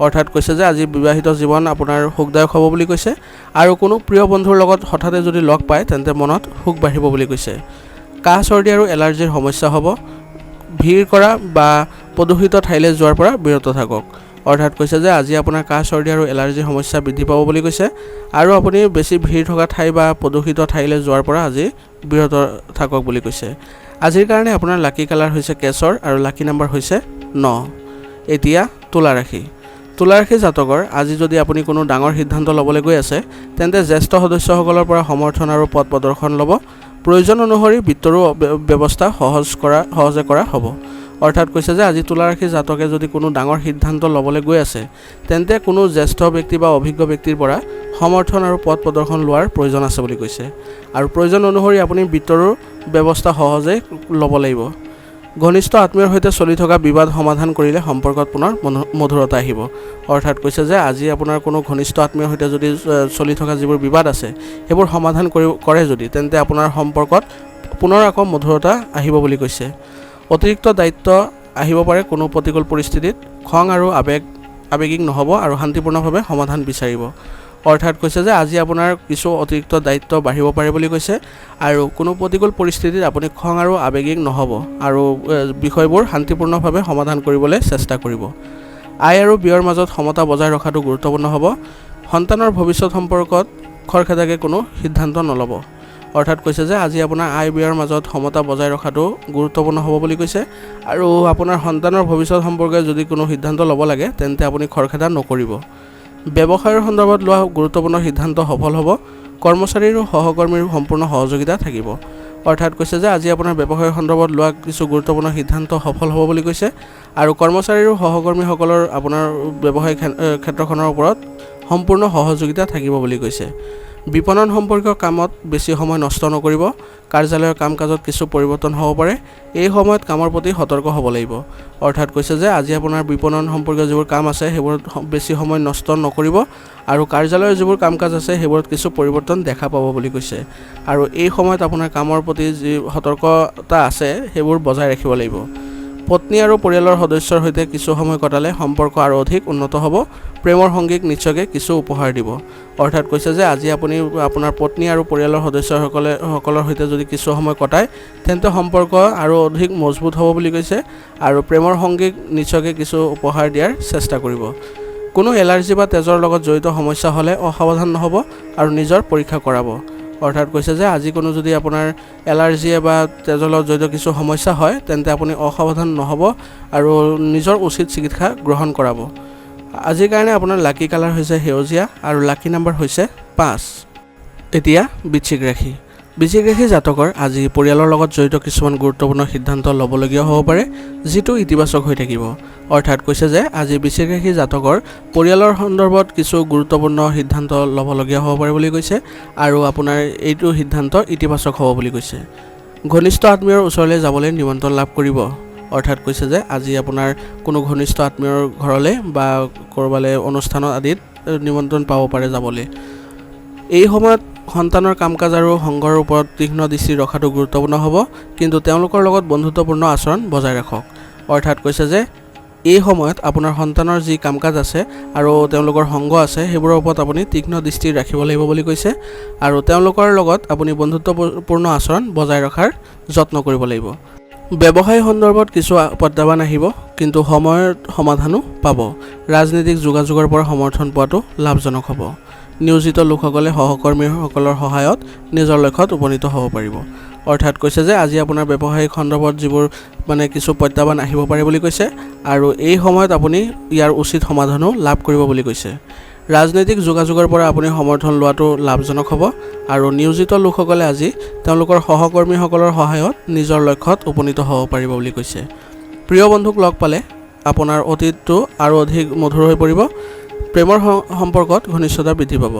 অৰ্থাৎ কৈছে যে আজি বিবাহিত জীৱন আপোনাৰ সুখদায়ক হ'ব বুলি কৈছে আৰু কোনো প্ৰিয় বন্ধুৰ লগত হঠাতে যদি লগ পায় তেন্তে মনত সুখ বাঢ়িব বুলি কৈছে কাহ চৰ্দি আৰু এলাৰ্জিৰ সমস্যা হ'ব ভিৰ কৰা বা প্ৰদূষিত ঠাইলৈ যোৱাৰ পৰা বিৰত থাকক অৰ্থাৎ কৈছে যে আজি আপোনাৰ কাহ চৰ্দি আৰু এলাৰ্জিৰ সমস্যা বৃদ্ধি পাব বুলি কৈছে আৰু আপুনি বেছি ভিৰ থকা ঠাই বা প্ৰদূষিত ঠাইলৈ যোৱাৰ পৰা আজি বিৰত থাকক বুলি কৈছে আজিৰ কাৰণে আপোনাৰ লাকি কালাৰ হৈছে কেশৰ আৰু লাকি নাম্বাৰ হৈছে 9 এতিয়া তুলা ৰাশি জাতকৰ আজি যদি আপুনি কোনো ডাঙৰ সিদ্ধান্ত ল'বলৈ গৈ আছে তেন্তে জ্যেষ্ঠ সদস্যসকলৰ পৰা সমৰ্থন আৰু পথ প্ৰদৰ্শন ল'ব প্ৰয়োজন অনুসৰি বিত্তৰো ব্যৱস্থা সহজে কৰা হ'ব অৰ্থাৎ কৈছে যে আজি তুলা ৰাশি জাতকে যদি কোনো ডাঙৰ সিদ্ধান্ত ল'বলৈ গৈ আছে তেন্তে কোনো জ্যেষ্ঠ ব্যক্তি বা অভিজ্ঞ ব্যক্তিৰ পৰা সমৰ্থন আৰু পথ প্ৰদৰ্শন লোৱাৰ প্ৰয়োজন আছে বুলি কৈছে আৰু প্ৰয়োজন অনুসৰি আপুনি বিত্তৰো ব্যৱস্থা সহজে ল'ব লাগিব ঘনিষ্ঠ আত্মীয়ৰ সৈতে চলি থকা বিবাদ সমাধান কৰিলে সম্পৰ্কত পুনৰ মধুৰতা আহিব অৰ্থাৎ কৈছে যে আজি আপোনাৰ কোনো ঘনিষ্ঠ আত্মীয়ৰ সৈতে যদি চলি থকা যিবোৰ বিবাদ আছে সেইবোৰ সমাধান কৰে যদি তেন্তে আপোনাৰ সম্পৰ্কত পুনৰ আকৌ মধুৰতা আহিব বুলি কৈছে অতিৰিক্ত দায়িত্ব আহিব পাৰে কোনো প্ৰতিকূল পৰিস্থিতিত খং আৰু আৱেগিক নহ'ব আৰু শান্তিপূৰ্ণভাৱে সমাধান বিচাৰিব অৰ্থাৎ কৈছে যে আজি আপোনাৰ কিছু অতিৰিক্ত দায়িত্ব বাঢ়িব পাৰে বুলি কৈছে আৰু কোনো প্ৰতিকূল পৰিস্থিতিত আপুনি খং আৰু আৱেগিক নহ'ব আৰু বিষয়বোৰ শান্তিপূৰ্ণভাৱে সমাধান কৰিবলৈ চেষ্টা কৰিব আয় আৰু ব্যয়ৰ মাজত সমতা বজাই ৰখাটো গুৰুত্বপূৰ্ণ হ'ব সন্তানৰ ভৱিষ্যত সম্পৰ্কত খৰখেদাকে কোনো সিদ্ধান্ত নল'ব অৰ্থাৎ কৈছে যে আজি আপোনাৰ আয় ব্যয়ৰ মাজত সমতা বজাই ৰখাটো গুৰুত্বপূৰ্ণ হ'ব বুলি কৈছে আৰু আপোনাৰ সন্তানৰ ভৱিষ্যত সম্পৰ্কে যদি কোনো সিদ্ধান্ত ল'ব লাগে তেন্তে আপুনি খৰখেদা নকৰিব ব্যৱসায়ৰ সন্দৰ্ভত লোৱা গুৰুত্বপূৰ্ণ সিদ্ধান্ত সফল হ'ব কৰ্মচাৰী আৰু সহকৰ্মীৰ সম্পূৰ্ণ সহযোগিতা থাকিব অৰ্থাৎ কৈছে যে আজি আপোনাৰ ব্যৱসায়ৰ সন্দৰ্ভত লোৱা কিছু গুৰুত্বপূৰ্ণ সিদ্ধান্ত সফল হ'ব বুলি কৈছে আৰু কৰ্মচাৰী আৰু সহকৰ্মীসকলৰ আপোনাৰ ব্যৱসায় ক্ষেত্ৰখনৰ ওপৰত সম্পূৰ্ণ সহযোগিতা থাকিব বুলি কৈছে বিপণন সম্পৰ্কীয় কামত বেছি সময় নষ্ট নকৰিব কাৰ্যালয়ৰ কাম কাজত কিছু পৰিৱৰ্তন হ'ব পাৰে এই সময়ত কামৰ প্ৰতি সতৰ্ক হ'ব লাগিব অৰ্থাৎ কৈছে যে আজি আপোনাৰ বিপণন সম্পৰ্কীয় যিবোৰ কাম আছে সেইবোৰত বেছি সময় নষ্ট নকৰিব আৰু কাৰ্যালয়ৰ যিবোৰ কাম কাজ আছে সেইবোৰত কিছু পৰিৱৰ্তন দেখা পাব বুলি কৈছে আৰু এই সময়ত আপোনাৰ কামৰ প্ৰতি যি সতৰ্কতা আছে সেইবোৰ বজাই ৰাখিব লাগিব পত্নী আৰু পৰিয়ালৰ সদস্যৰ সৈতে কিছু সময় কটালে সম্পৰ্ক আৰু অধিক উন্নত হ'ব প্ৰেমৰ সংগীক নিশ্চয়কৈ কিছু উপহাৰ দিব অৰ্থাৎ কৈছে যে আজি আপুনি আপোনাৰ পত্নী আৰু পৰিয়ালৰ সদস্যসকলৰ সৈতে যদি কিছু সময় কটায় তেন্তে সম্পৰ্ক আৰু অধিক মজবুত হ'ব বুলি কৈছে আৰু প্ৰেমৰ সংগীক নিশ্চয়কৈ কিছু উপহাৰ দিয়াৰ চেষ্টা কৰিব কোনো এলাৰ্জি বা তেজৰ লগত জড়িত সমস্যা হ'লে অসাৱধান নহ'ব আৰু নিজৰ পৰীক্ষা কৰাব অৰ্থাৎ কৈছে যে আজি কোনো যদি আপোনাৰ এলাৰ্জি বা তেজৰ লগত জড়িত কিছু সমস্যা হয় তেন্তে আপুনি অসাৱধান নহ'ব আৰু নিজৰ উচিত চিকিৎসা গ্ৰহণ কৰাব আজিৰ কাৰণে আপোনাৰ লাকি কালাৰ হৈছে সেউজীয়া আৰু লাকি নাম্বাৰ হৈছে 5 এতিয়া বৃশ্চিক ৰাশি জাতকৰ আজি পৰিয়ালৰ লগত জড়িত কিছুমান গুৰুত্বপূৰ্ণ সিদ্ধান্ত ল'বলগীয়া হ'ব পাৰে যিটো ইতিবাচক হৈ থাকিব অৰ্থাৎ কৈছে যে আজি বৃশ্চিক ৰাশি জাতকৰ পৰিয়ালৰ সন্দৰ্ভত কিছু গুৰুত্বপূৰ্ণ সিদ্ধান্ত ল'বলগীয়া হ'ব পাৰে বুলি কৈছে আৰু আপোনাৰ এইটো সিদ্ধান্ত ইতিবাচক হ'ব বুলি কৈছে ঘনিষ্ঠ আত্মীয়ৰ ওচৰলৈ যাবলৈ নিমন্ত্ৰণ লাভ কৰিব অৰ্থাৎ কৈছে যে আজি আপোনাৰ কোনো ঘনিষ্ঠ আত্মীয়ৰ ঘৰলৈ বা ক'ৰবালৈ অনুষ্ঠানত আদিত নিমন্ত্ৰণ পাব পাৰে যাবলৈ এই সময়ত সন্তানৰ কাম কাজ আৰু সংগৰ ওপৰত তীক্ষ্ণ দৃষ্টি ৰখাটো গুৰুত্বপূৰ্ণ হ'ব কিন্তু তেওঁলোকৰ লগত বন্ধুত্বপূৰ্ণ আচৰণ বজাই ৰাখক অৰ্থাৎ কৈছে যে এই সময়ত আপোনাৰ সন্তানৰ যি কাম কাজ আছে আৰু তেওঁলোকৰ সংগ আছে সেইবোৰৰ ওপৰত আপুনি তীক্ষ্ণ দৃষ্টি ৰাখিব লাগিব বুলি কৈছে আৰু তেওঁলোকৰ লগত আপুনি বন্ধুত্বপূৰ্ণ আচৰণ বজাই ৰখাৰ যত্ন কৰিব লাগিব ব্যৱসায় সন্দৰ্ভত কিছু প্ৰত্যাহ্বান আহিব কিন্তু সময়ৰ সমাধানো পাব ৰাজনৈতিক যোগাযোগৰ পৰা সমৰ্থন পোৱাটো লাভজনক হ'ব নিয়োজিত লোকসকলে সহকৰ্মীসকলৰ সহায়ত নিজৰ লক্ষ্যত উপনীত হ'ব পাৰিব অৰ্থাৎ কৈছে যে আজি আপোনাৰ ব্যৱসায়িক সন্দৰ্ভত যিবোৰ কিছু প্ৰত্যাহ্বান আহিব পাৰে বুলি কৈছে আৰু এই সময়ত আপুনি ইয়াৰ উচিত সমাধানো লাভ কৰিব বুলি কৈছে ৰাজনৈতিক যোগাযোগৰ পৰা আপুনি সমৰ্থন লোৱাটো লাভজনক হ'ব আৰু নিয়োজিত লোকসকলে আজি তেওঁলোকৰ সহকৰ্মীসকলৰ সহায়ত নিজৰ লক্ষ্যত উপনীত হ'ব পাৰিব বুলি কৈছে প্ৰিয় বন্ধুক লগ পালে আপোনাৰ অতীতটো আৰু অধিক মধুৰ হৈ পৰিব। প্ৰেমৰ সম্পৰ্কত ঘনিষ্ঠতা বৃদ্ধি পাব।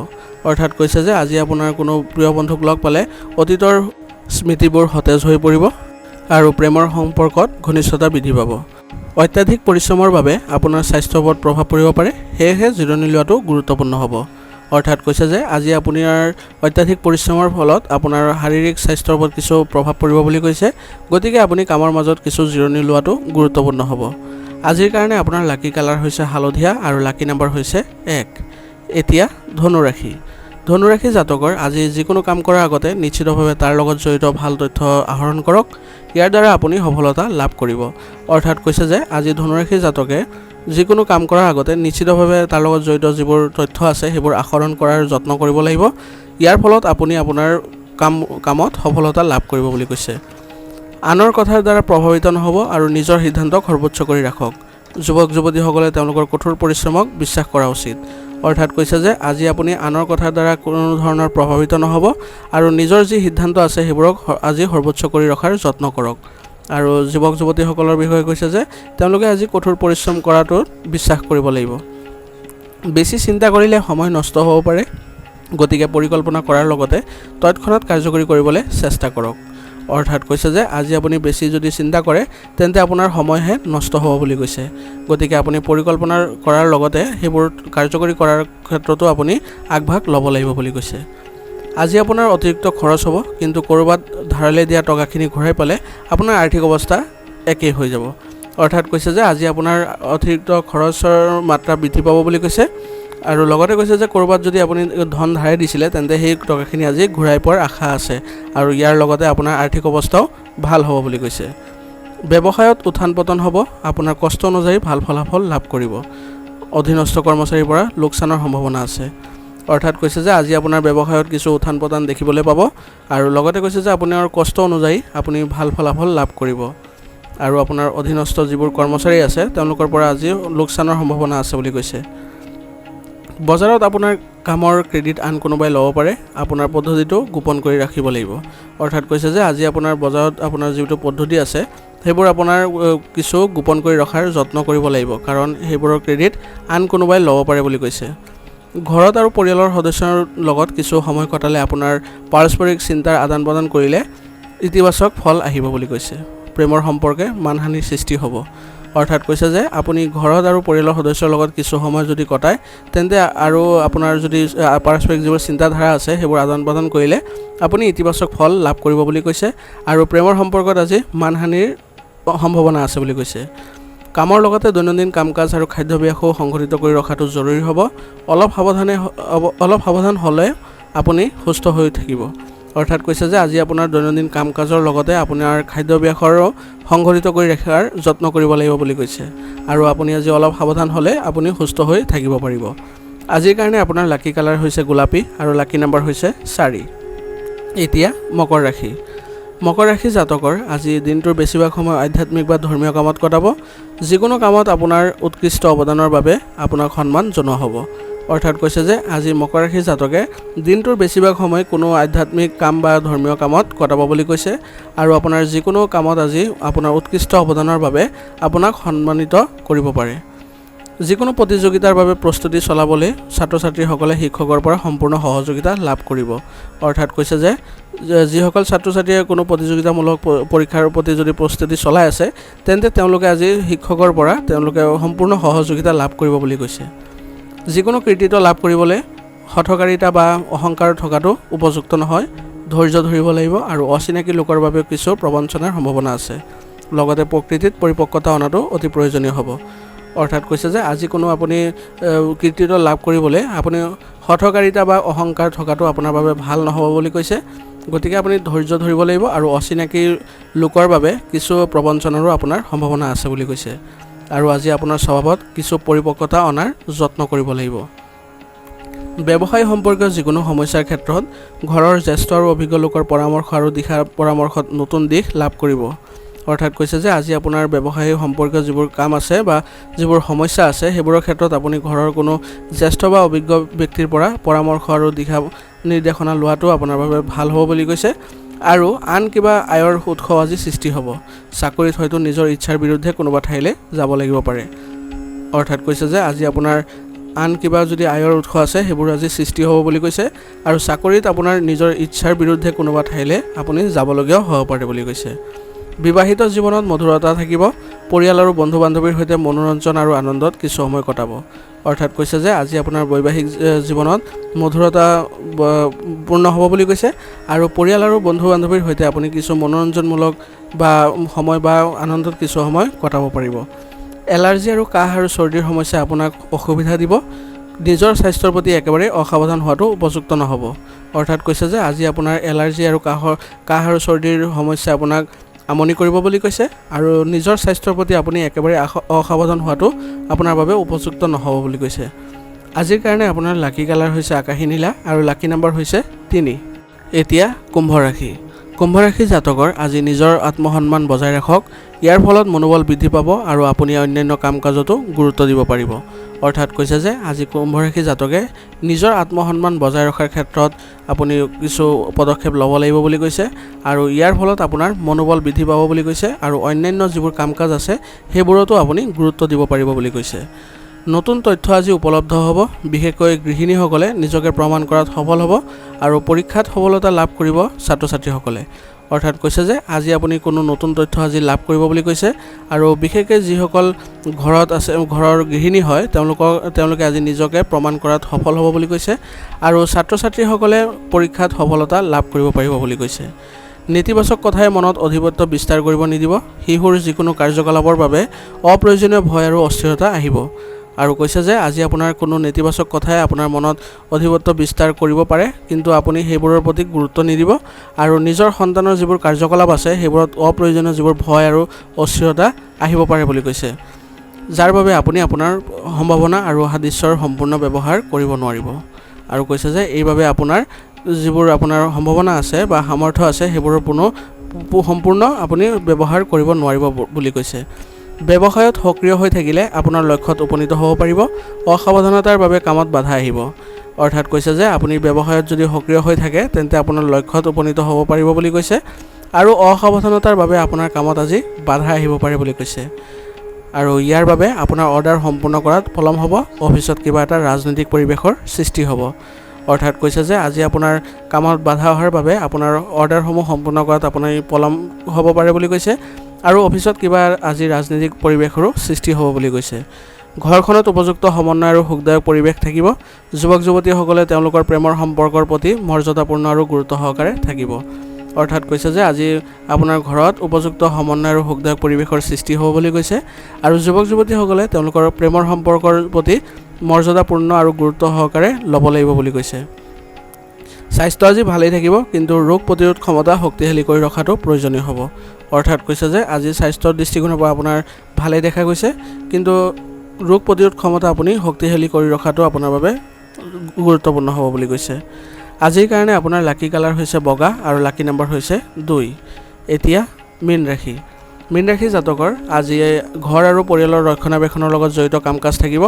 অৰ্থাৎ কৈছে যে আজি আপোনাৰ কোনো প্ৰিয় বন্ধুক লগ পালে অতীতৰ স্মৃতিবোৰ সতেজ হৈ পৰিব আৰু প্ৰেমৰ সম্পৰ্কত ঘনিষ্ঠতা বৃদ্ধি পাব। অত্যাধিক পৰিশ্ৰমৰ বাবে আপোনাৰ স্বাস্থ্যৰ ওপৰত প্ৰভাৱ পৰিব পাৰে, সেয়েহে জিৰণি লোৱাটো গুৰুত্বপূৰ্ণ হ'ব। অৰ্থাৎ কৈছে যে আজি আপোনাৰ অত্যাধিক পৰিশ্ৰমৰ ফলত আপোনাৰ শাৰীৰিক স্বাস্থ্যৰ ওপৰত কিছু প্ৰভাৱ পৰিব বুলি কৈছে, গতিকে আপুনি কামৰ মাজত কিছু জিৰণি লোৱাটো গুৰুত্বপূৰ্ণ হ'ব। আজিৰ কাৰণে আপোনাৰ লাকি কালাৰ হৈছে হালধীয়া আৰু লাকি নাম্বাৰ হৈছে 1। এতিয়া ধনুৰাশি। ধনুৰাশি জাতকৰ আজি যিকোনো কাম কৰাৰ আগতে নিশ্চিতভাৱে তাৰ লগত জড়িত ভাল তথ্য আহৰণ কৰক, ইয়াৰ দ্বাৰা আপুনি সফলতা লাভ কৰিব। অৰ্থাৎ কৈছে যে আজি ধনুৰাশি জাতকে যিকোনো কাম কৰাৰ আগতে নিশ্চিতভাৱে তাৰ লগত জড়িত যিবোৰ তথ্য আছে সেইবোৰ আহৰণ কৰাৰ যত্ন কৰিব লাগিব। ইয়াৰ ফলত আপুনি আপোনাৰ কামত সফলতা লাভ কৰিব বুলি কৈছে। আনৰ কথাৰ দ্বাৰা প্ৰভাৱিত নহ'ব আৰু নিজৰ সিদ্ধান্তক সৰ্বোচ্চ কৰি ৰাখক। যুৱক যুৱতীসকলে তেওঁলোকৰ কঠোৰ পৰিশ্ৰমক বিশ্বাস কৰা উচিত। অৰ্থাৎ কৈছে যে আজি আপুনি আনৰ কথাৰ দ্বাৰা কোনো ধৰণৰ প্ৰভাৱিত নহ'ব আৰু নিজৰ যি সিদ্ধান্ত আছে সেইবোৰক আজি সৰ্বোচ্চ কৰি ৰখাৰ যত্ন কৰক। আৰু যুৱক যুৱতীসকলৰ বিষয়ে কৈছে যে তেওঁলোকে আজি কঠোৰ পৰিশ্ৰম কৰাটো বিশ্বাস কৰিব লাগিব। বেছি চিন্তা কৰিলে সময় নষ্ট হ'ব পাৰে, গতিকে পৰিকল্পনা কৰাৰ লগতে তৎক্ষণাত কাৰ্যকৰী কৰিবলৈ চেষ্টা কৰক। অৰ্থাৎ কৈছে যে আজি আপুনি বেছি যদি চিন্তা কৰে তেন্তে আপোনাৰ সময়হে নষ্ট হ'ব বুলি কৈছে, গতিকে আপুনি পৰিকল্পনা কৰাৰ লগতে সেইবোৰ কাৰ্যকৰী কৰাৰ ক্ষেত্ৰতো আপুনি আগভাগ ল'ব লাগিব বুলি কৈছে। আজি আপোনাৰ অতিৰিক্ত খৰচ হ'ব, কিন্তু ক'ৰবাত ধাৰলৈ দিয়া টকাখিনি ঘূৰাই পালে আপোনাৰ আৰ্থিক অৱস্থা একেই হৈ যাব। অৰ্থাৎ কৈছে যে আজি আপোনাৰ অতিৰিক্ত খৰচৰ মাত্ৰা বৃদ্ধি পাব বুলি কৈছে আৰু লগতে কৈছে যে ক'ৰবাত যদি আপুনি ধন ধাৰে দিছিলে তেন্তে সেই টকাখিনি আজি ঘূৰাই পোৱাৰ আশা আছে আৰু ইয়াৰ লগতে আপোনাৰ আৰ্থিক অৱস্থাও ভাল হ'ব বুলি কৈছে। ব্যৱসায়ত উত্থান পতন হ'ব, আপোনাৰ কষ্ট অনুযায়ী ভাল ফলাফল লাভ কৰিব। অধীনস্থ কৰ্মচাৰীৰ পৰা লোকচানৰ সম্ভাৱনা আছে। অৰ্থাৎ কৈছে যে আজি আপোনাৰ ব্যৱসায়ত কিছু উত্থান পতন দেখিবলৈ পাব আৰু লগতে কৈছে যে আপোনাৰ কষ্ট অনুযায়ী আপুনি ভাল ফলাফল লাভ কৰিব আৰু আপোনাৰ অধীনস্থ যিবোৰ কৰ্মচাৰী আছে তেওঁলোকৰ পৰা আজি লোকচানৰ সম্ভাৱনা আছে বুলি কৈছে। বজাৰত আপোনাৰ কামৰ ক্ৰেডিট আন কোনোবাই ল'ব পাৰে, আপোনাৰ পদ্ধতিটো গোপন কৰি ৰাখিব লাগিব। অৰ্থাৎ কৈছে যে আজি আপোনাৰ বজাৰত আপোনাৰ যিটো পদ্ধতি আছে সেইবোৰ আপোনাৰ কিছু গোপন কৰি ৰখাৰ যত্ন কৰিব লাগিব, কাৰণ সেইবোৰৰ ক্ৰেডিট আন কোনোবাই ল'ব পাৰে বুলি কৈছে। ঘৰত আৰু পৰিয়ালৰ সদস্যৰ লগত কিছু সময় কটালে আপোনাৰ পাৰস্পৰিক চিন্তাৰ আদান প্ৰদান কৰিলে ইতিবাচক ফল আহিব বুলি কৈছে। প্ৰেমৰ সম্পৰ্কে মানহানিৰ সৃষ্টি হ'ব। অৰ্থাৎ কৈছে যে আপুনি ঘৰত আৰু পৰিয়ালৰ সদস্যৰ লগত কিছু সময় যদি কটায় তেন্তে আৰু আপোনাৰ যদি পাৰস্পৰিক যিবোৰ চিন্তাধাৰা আছে সেইবোৰ আদান প্ৰদান কৰিলে আপুনি ইতিবাচক ফল লাভ কৰিব বুলি কৈছে আৰু প্ৰেমৰ সম্পৰ্কত আজি মানহানিৰ সম্ভাৱনা আছে বুলি কৈছে। কামৰ লগতে দৈনন্দিন কাম কাজ আৰু খাদ্যাভ্যাসো সংঘটিত কৰি ৰখাটো জৰুৰী হ'ব। অলপ সাৱধান হ'লে আপুনি সুস্থ হৈ থাকিব। অৰ্থাৎ কৈছে যে আজি আপোনাৰ দৈনন্দিন কাম কাজৰ লগতে আপোনাৰ খাদ্যাভ্যাসৰো সংঘটিত কৰি ৰখাৰ যত্ন কৰিব লাগিব বুলি কৈছে আৰু আপুনি আজি অলপ সাৱধান হ'লে আপুনি সুস্থ হৈ থাকিব পাৰিব। আজিৰ কাৰণে আপোনাৰ লাকি কালাৰ হৈছে গোলাপী আৰু লাকি নাম্বাৰ হৈছে 4। এতিয়া মকৰ ৰাশি। মকৰ ৰাশি জাতকৰ আজি দিনটোৰ বেছিভাগ সময় আধ্যাত্মিক বা ধৰ্মীয় কামত কটাব। যিকোনো কামত আপোনাৰ উৎকৃষ্ট অৱদানৰ বাবে আপোনাক সন্মান জনোৱা হ'ব। অৰ্থাৎ কৈছে যে আজি মকৰ ৰাশি জাতকে দিনটোৰ বেছিভাগ সময় কোনো আধ্যাত্মিক কাম বা ধৰ্মীয় কামত কটাব বুলি কৈছে আৰু আপোনাৰ যিকোনো কামত আজি আপোনাৰ উৎকৃষ্ট অৱদানৰ বাবে আপোনাক সন্মানিত কৰিব পাৰে। যিকোনো প্ৰতিযোগিতাৰ বাবে প্ৰস্তুতি চলাবলৈ ছাত্ৰ ছাত্ৰীসকলে শিক্ষকৰ পৰা সম্পূৰ্ণ সহযোগিতা লাভ কৰিব। অৰ্থাৎ কৈছে যে যিসকল ছাত্ৰ ছাত্ৰীয়ে কোনো প্ৰতিযোগিতামূলক পৰীক্ষাৰ প্ৰতি যদি প্ৰস্তুতি চলাই আছে তেন্তে তেওঁলোকে আজি শিক্ষকৰ পৰা তেওঁলোকে সম্পূৰ্ণ সহযোগিতা লাভ কৰিব বুলি কৈছে। যিকোনো কৃতিত্ব লাভ কৰিবলৈ হঠকাৰিতা বা অহংকাৰ থকাটো উপযুক্ত নহয়। ধৈৰ্য ধৰিব লাগিব আৰু অচিনাকি লোকৰ বাবে কিছু প্ৰবঞ্চনাৰ সম্ভাৱনা আছে। লগতে প্ৰকৃতিত পৰিপক্কতা অনাটো অতি প্ৰয়োজনীয় হ'ব। অৰ্থাৎ কৈছে যে আজি কোনো আপুনি কৃতিত্ব লাভ কৰিবলৈ আপুনি হঠকাৰিতা বা অহংকাৰ থকাটো আপোনাৰ বাবে ভাল নহ'ব বুলি কৈছে। গতিকে আপুনি ধৈৰ্য ধৰিব লাগিব আৰু অচিনাকি লোকৰ বাবে কিছু প্ৰবঞ্চনাৰো আপোনাৰ সম্ভাৱনা আছে বুলি কৈছে আৰু আজি আপোনাৰ স্বভাৱত কিছু পৰিপক্কতা অনাৰ যত্ন কৰিব লাগিব। ব্যৱসায় সম্পৰ্কীয় যিকোনো সমস্যাৰ ক্ষেত্ৰত ঘৰৰ জ্যেষ্ঠ আৰু অভিজ্ঞ লোকৰ পৰামৰ্শ আৰু দিশা পৰামৰ্শত নতুন দিশ লাভ কৰিব। অৰ্থাৎ কৈছে যে আজি আপোনাৰ ব্যৱসায় সম্পৰ্কীয় যিবোৰ কাম আছে বা যিবোৰ সমস্যা আছে সেইবোৰৰ ক্ষেত্ৰত আপুনি ঘৰৰ কোনো জ্যেষ্ঠ বা অভিজ্ঞ ব্যক্তিৰ পৰা পৰামৰ্শ আৰু দিশা নিৰ্দেশনা লোৱাটো আপোনাৰ বাবে ভাল হ'ব বুলি কৈছে আৰু আন কিবা আয়ৰ উৎস আজি সৃষ্টি হ'ব। চাকৰিত হয়তো নিজৰ ইচ্ছাৰ বিৰুদ্ধে কোনোবা ঠাইলৈ যাব লাগিব পাৰে। অৰ্থাৎ কৈছে যে আজি আপোনাৰ আন কিবা যদি আয়ৰ উৎস আছে সেইবোৰ আজি সৃষ্টি হ'ব বুলি কৈছে আৰু চাকৰিত আপোনাৰ নিজৰ ইচ্ছাৰ বিৰুদ্ধে কোনোবা ঠাইলৈ আপুনি যাবলগীয়াও হ'ব পাৰে বুলি কৈছে। বিবাহিত জীৱনত মধুৰতা থাকিব। পৰিয়াল আৰু বন্ধু বান্ধৱীৰ সৈতে মনোৰঞ্জন আৰু আনন্দত কিছু সময় কটাব। অৰ্থাৎ কৈছে যে আজি আপোনাৰ বৈবাহিক জীৱনত মধুৰতা পূৰ্ণ হ'ব বুলি কৈছে আৰু পৰিয়াল আৰু বন্ধু বান্ধৱীৰ সৈতে আপুনি কিছু মনোৰঞ্জনমূলক বা সময় বা আনন্দত কিছু সময় কটাব পাৰিব। এলাৰ্জি আৰু কাহ আৰু চৰ্দিৰ সমস্যাই আপোনাক অসুবিধা দিব। নিজৰ স্বাস্থ্যৰ প্ৰতি একেবাৰে অসাৱধান হোৱাটো উপযুক্ত নহ'ব। অৰ্থাৎ কৈছে যে আজি আপোনাৰ এলাৰ্জি আৰু কাহ আৰু চৰ্দিৰ সমস্যাই আপোনাক আমনি কৰিব বুলি কৈছে আৰু নিজৰ স্বাস্থ্যৰ প্ৰতি আপুনি একেবাৰে অসাৱধান হোৱাটো আপোনাৰ বাবে উপযুক্ত নহ'ব বুলি কৈছে। আজিৰ কাৰণে আপোনাৰ লাকি কালাৰ হৈছে আকাশী নীলা আৰু লাকি নম্বৰ হৈছে 3। এতিয়া কুম্ভ ৰাশি। কুম্ভ ৰাশি জাতকৰ আজি নিজৰ আত্মসন্মান বজাই ৰাখক। ইয়াৰ ফলত মনোবল বৃদ্ধি পাব আৰু আপুনি অন্যান্য কাম কাজতো গুৰুত্ব দিব পাৰিব। অৰ্থাৎ কৈছে যে আজি কুম্ভ ৰাশি জাতকে নিজৰ আত্মসন্মান বজাই ৰখাৰ ক্ষেত্ৰত আপুনি কিছু পদক্ষেপ ল'ব লাগিব বুলি কৈছে আৰু ইয়াৰ ফলত আপোনাৰ মনোবল বৃদ্ধি পাব বুলি কৈছে আৰু অন্যান্য যিবোৰ কাম কাজ আছে সেইবোৰতো আপুনি গুৰুত্ব দিব পাৰিব বুলি কৈছে। নতুন তথ্য আজি উপলব্ধ হ'ব। বিশেষকৈ গৃহিণীসকলে নিজকে প্ৰমাণ কৰাত সফল হ'ব আৰু পৰীক্ষাত সফলতা লাভ কৰিব ছাত্ৰ ছাত্ৰীসকলে। অৰ্থাৎ কৈছে যে আজি আপুনি কোনো নতুন তথ্য আজি লাভ কৰিব বুলি কৈছে আৰু বিশেষকৈ যিসকল ঘৰত আছে ঘৰৰ গৃহিণী হয় তেওঁলোকে আজি নিজকে প্ৰমাণ কৰাত সফল হ'ব বুলি কৈছে আৰু ছাত্ৰ ছাত্ৰীসকলে পৰীক্ষাত সফলতা লাভ কৰিব পাৰিব বুলি কৈছে। নেতিবাচক কথাই মনত অধিপত্য বিস্তাৰ কৰিব নিদিব। শিশুৰ যিকোনো কাৰ্যকলাপৰ বাবে অপ্ৰয়োজনীয় ভয় আৰু অস্থিৰতা আহিব আৰু কৈছে যে আজি আপোনাৰ কোনো নেতিবাচক কথাই আপোনাৰ মনত অধিপত্য বিস্তাৰ কৰিব পাৰে কিন্তু আপুনি সেইবোৰৰ প্ৰতি গুৰুত্ব নিদিব আৰু নিজৰ সন্তানৰ যিবোৰ কাৰ্যকলাপ আছে সেইবোৰত অপ্ৰয়োজনীয় যিবোৰ ভয় আৰু অস্থিৰতা আহিব পাৰে বুলি কৈছে, যাৰ বাবে আপুনি আপোনাৰ সম্ভাৱনা আৰু সাদৃশ্যৰ সম্পূৰ্ণ ব্যৱহাৰ কৰিব নোৱাৰিব আৰু কৈছে যে এইবাবে আপোনাৰ যিবোৰ আপোনাৰ সম্ভাৱনা আছে বা সামৰ্থ্য আছে সেইবোৰৰ সম্পূৰ্ণ আপুনি ব্যৱহাৰ কৰিব নোৱাৰিব বুলি কৈছে। ব্যৱসায়ত সক্ৰিয় হৈ থাকিলে আপোনাৰ লক্ষ্যত উপনীত হ'ব পাৰিব। অসাৱধানতাৰ বাবে কামত বাধা আহিব। অৰ্থাৎ কৈছে যে আপুনি ব্যৱসায়ত যদি সক্ৰিয় হৈ থাকে তেন্তে আপোনাৰ লক্ষ্যত উপনীত হ'ব পাৰিব বুলি কৈছে আৰু অসাৱধানতাৰ বাবে আপোনাৰ কামত আজি বাধা আহিব পাৰে বুলি কৈছে আৰু ইয়াৰ বাবে আপোনাৰ অৰ্ডাৰ সম্পূৰ্ণ কৰাত পলম হ'ব। অফিচত কিবা এটা ৰাজনৈতিক পৰিৱেশৰ সৃষ্টি হ'ব। অৰ্থাৎ কৈছে যে আজি আপোনাৰ কামত বাধা অহাৰ বাবে আপোনাৰ অৰ্ডাৰসমূহ সম্পূৰ্ণ কৰাত আপোনাৰ পলম হ'ব পাৰে বুলি কৈছে আৰু অফিচত কিবা আজি ৰাজনৈতিক পৰিৱেশৰো সৃষ্টি হ'ব বুলি কৈছে। ঘৰখনত উপযুক্ত সমন্বয় আৰু সুখদায়ক পৰিৱেশ থাকিব। যুৱক যুৱতীসকলে তেওঁলোকৰ প্ৰেমৰ সম্পৰ্কৰ প্ৰতি মৰ্যাদাপূৰ্ণ আৰু গুৰুত্ব সহকাৰে থাকিব। অৰ্থাৎ কৈছে যে আজি আপোনাৰ ঘৰত উপযুক্ত সমন্বয় আৰু সুখদায়ক পৰিৱেশৰ সৃষ্টি হ'ব বুলি কৈছে আৰু যুৱক যুৱতীসকলে তেওঁলোকৰ প্ৰেমৰ সম্পৰ্কৰ প্ৰতি মৰ্যাদাপূৰ্ণ আৰু গুৰুত্ব সহকাৰে ল'ব লাগিব বুলি কৈছে। স্বাস্থ্য আজি ভালেই থাকিব কিন্তু ৰোগ প্ৰতিৰোধ ক্ষমতা শক্তিশালী কৰি ৰখাটো প্ৰয়োজনীয় হ'ব। অৰ্থাৎ কৈছে যে আজি স্বাস্থ্যৰ দৃষ্টিকোণৰ পৰা আপোনাৰ ভালেই দেখা গৈছে কিন্তু ৰোগ প্ৰতিৰোধ ক্ষমতা আপুনি শক্তিশালী কৰি ৰখাটো আপোনাৰ বাবে গুৰুত্বপূৰ্ণ হ'ব বুলি কৈছে। আজিৰ কাৰণে আপোনাৰ লাকি কালাৰ হৈছে বগা আৰু লাকি নম্বৰ হৈছে 2। এতিয়া মীন ৰাশি। মীন ৰাশি জাতকৰ আজি ঘৰ আৰু পৰিয়ালৰ ৰক্ষণাবেক্ষণৰ লগত জড়িত কাম কাজ থাকিব।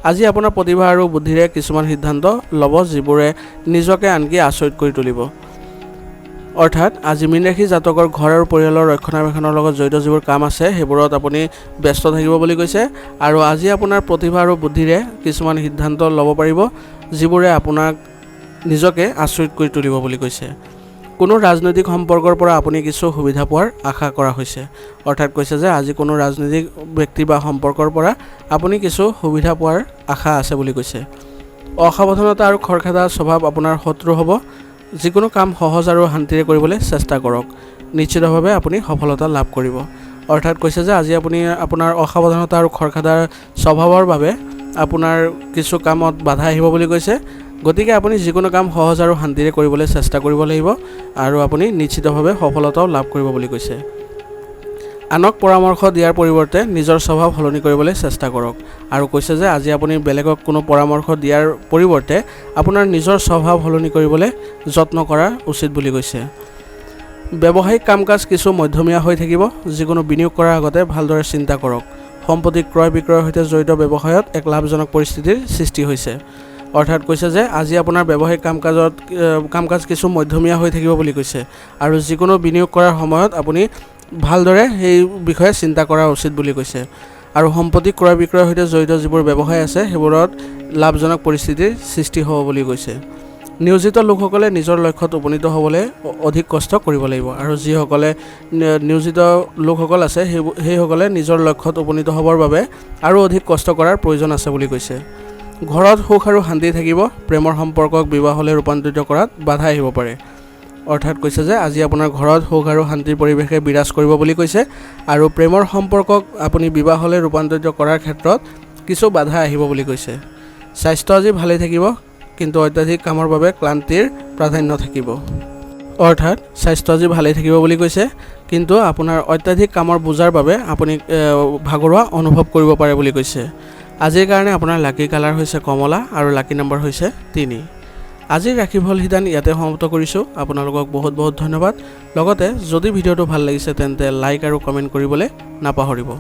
আজি আপোনাৰ প্ৰতিভা আৰু বুদ্ধিৰে কিছুমান সিদ্ধান্ত ল'ব যিবোৰে নিজকে আনকি আচৰিত কৰি তুলিব। অৰ্থাৎ আজি মীন ৰাশি জাতকৰ ঘৰ আৰু পৰিয়ালৰ ৰক্ষণাবেক্ষণৰ লগত জড়িত যিবোৰ কাম আছে সেইবোৰত আপুনি ব্যস্ত থাকিব বুলি কৈছে আৰু আজি আপোনাৰ প্ৰতিভা আৰু বুদ্ধিৰে কিছুমান সিদ্ধান্ত ল'ব পাৰিব যিবোৰে আপোনাক নিজকে আচৰিত কৰি তুলিব বুলি কৈছে। কোনো ৰাজনৈতিক সম্পৰ্কৰ পৰা আপুনি কিছু সুবিধা পোৱাৰ আশা কৰা হৈছে। অৰ্থাৎ কৈছে যে আজি কোনো ৰাজনৈতিক ব্যক্তি বা সম্পৰ্কৰ পৰা আপুনি কিছু সুবিধা পোৱাৰ আশা আছে বুলি কৈছে। অসাৱধানতা আৰু খৰখেদা স্বভাৱ আপোনাৰ শত্ৰু হ'ব। যিকোনো কাম সহজ আৰু শান্তিৰে কৰিবলৈ চেষ্টা কৰক। নিশ্চিতভাৱে আপুনি সফলতা লাভ কৰিব। অৰ্থাৎ কৈছে যে আজি আপুনি আপোনাৰ অসাৱধানতা আৰু খৰখেদাৰ স্বভাৱৰ বাবে আপোনাৰ কিছু কামত বাধা আহিব বুলি কৈছে। গতিকে আপুনি যিকোনো কাম সহজ আৰু শান্তিৰে কৰিবলৈ চেষ্টা কৰিব লাগিব আৰু আপুনি নিশ্চিতভাৱে সফলতাও লাভ কৰিব বুলি কৈছে। আনক পৰামৰ্শ দিয়াৰ পৰিৱৰ্তে নিজৰ স্বভাৱ সলনি কৰিবলৈ চেষ্টা কৰক আৰু কৈছে যে আজি আপুনি বেলেগক কোনো পৰামৰ্শ দিয়াৰ পৰিৱৰ্তে আপোনাৰ নিজৰ স্বভাৱ সলনি কৰিবলৈ যত্ন কৰা উচিত বুলি কৈছে। ব্যৱসায়িক কাম কাজ কিছু মধ্যমীয়া হৈ থাকিব। যিকোনো বিনিয়োগ কৰাৰ আগতে ভালদৰে চিন্তা কৰক। সম্পত্তি ক্ৰয় বিক্ৰয়ৰ সৈতে জড়িত ব্যৱসায়ত এক লাভজনক পৰিস্থিতিৰ সৃষ্টি হৈছে। অৰ্থাৎ কৈছে যে আজি আপোনাৰ ব্যৱসায়িক কাম-কাজ কিছু মধ্যমীয়া হৈ থাকিব বুলি কৈছে আৰু যিকোনো বিনিয়োগ কৰাৰ সময়ত আপুনি ভালদৰে সেই বিষয়ে চিন্তা কৰা উচিত বুলি কৈছে আৰু সম্পত্তি ক্ৰয় বিক্ৰয়ৰ সৈতে জড়িত যিবোৰ ব্যৱসায় আছে সেইবোৰত লাভজনক পৰিস্থিতিৰ সৃষ্টি হ'ব বুলি কৈছে। নিয়োজিত লোকসকলে নিজৰ লক্ষ্যত উপনীত হ'বলৈ অধিক কষ্ট কৰিব লাগিব আৰু যিসকলে নিয়োজিত লোকসকল আছে সেইসকলে নিজৰ লক্ষ্যত উপনীত হ'বৰ বাবে আৰু অধিক কষ্ট কৰাৰ প্ৰয়োজন আছে বুলি কৈছে। ঘৰত সুখ আৰু শান্তি থাকিব, প্ৰেমৰ সম্পৰ্কক বিবাহলৈ ৰূপান্তৰিত কৰাত বাধা আহিব পাৰে। অৰ্থাৎ কৈছে যে আজি আপোনাৰ ঘৰত সুখ আৰু শান্তিৰ পৰিৱেশে বিৰাজ কৰিব বুলি কৈছে আৰু প্ৰেমৰ সম্পৰ্কক আপুনি বিবাহলৈ ৰূপান্তৰিত কৰাৰ ক্ষেত্ৰত কিছু বাধা আহিব বুলি কৈছে। স্বাস্থ্য আজি ভালেই থাকিব, কিন্তু অত্যাধিক কামৰ বাবে ক্লান্তিৰ প্ৰাধান্য থাকিব। অৰ্থাৎ স্বাস্থ্য আজি ভালেই থাকিব বুলি কৈছে, কিন্তু আপোনাৰ অত্যাধিক কামৰ বোজাৰ বাবে আপুনি ভাগৰুৱা অনুভৱ কৰিব পাৰে বুলি কৈছে। আজিৰ কাৰণে আপোনাৰ লাকি কালাৰ হৈছে কমলা আৰু লাকি নম্বৰ হৈছে 3। আজিৰ ৰাশিফল সিদ্ধান্ত ইয়াতে সমাপ্ত কৰিছোঁ। আপোনালোকক বহুত বহুত ধন্যবাদ। লগতে যদি ভিডিঅ'টো ভাল লাগিছে তেন্তে লাইক আৰু কমেণ্ট কৰিবলৈ নাপাহৰিব।